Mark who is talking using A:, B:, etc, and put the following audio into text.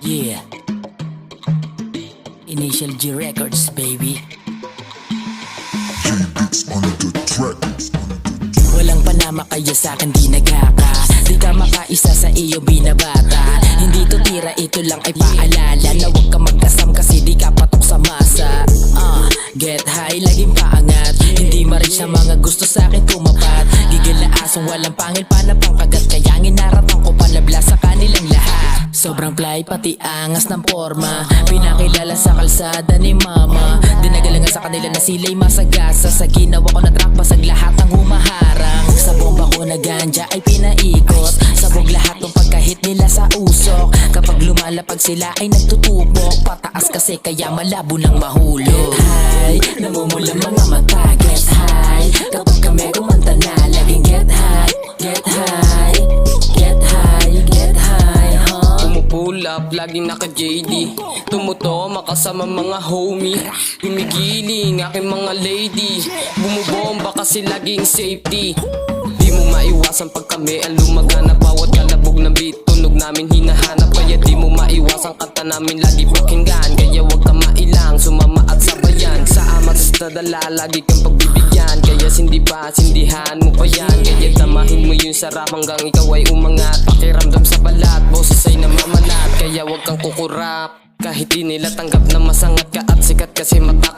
A: Yeah. Initial G Records, baby.
B: J-Beats on the track.
A: Walang panama kaya sa'kin di naghaka. Di ka makaisa sa iyo binabata. Hindi to tira, ito lang ay paalala na huwag ka magkasam kasi di ka patok sa masa. Get high, laging paangat. Hindi ma-reach na mga gusto sa'kin tumapat. Gigil na asong walang pangil pa na pangkagat. Kaya nginaratang ko palabla sa kanilang lahat. Sobrang fly pati angas ng forma. Pinakilala sa kalsada ni mama. Dinagalangan sa kanila na sila'y masagasa. Sa ginawa ko na track basag lahat ang humaharang. Sa bomba ko na ganja ay pinaikot. Sabog lahat ng pagkahit nila sa usok. Kapag lumalapag sila ay nagtutupok. Pataas kasi kaya malabo ng mahulog. Get high, namumula mga mata. Get high, kapag kami kumanta na laging get high. Get high, get high, get high,
C: Pull up, laging naka-JD. Tumuto, makasama mga homie. Gumigiling, aking mga lady. Bumubomba kasi laging safety. Di mo maiwasan pag kami ang lumagana. Bawat kalabog ng beat, tunog namin hinahanap. Kaya di mo maiwasan kanta namin lagi pakinggan. Kaya wag ka mailang, sumama at sabayan. Sa amat sa dala, lagi kang pagbibigyan. Kaya sindi pa, sindihan mo pa yan. Kaya tamahin mo yung sarap hanggang ikaw ay umangat. Pakiramdam sa balat, boses ay namamalat. Kaya wag kang kukurap kahit di nila tanggap na masangat ka at sikat. Kasi mata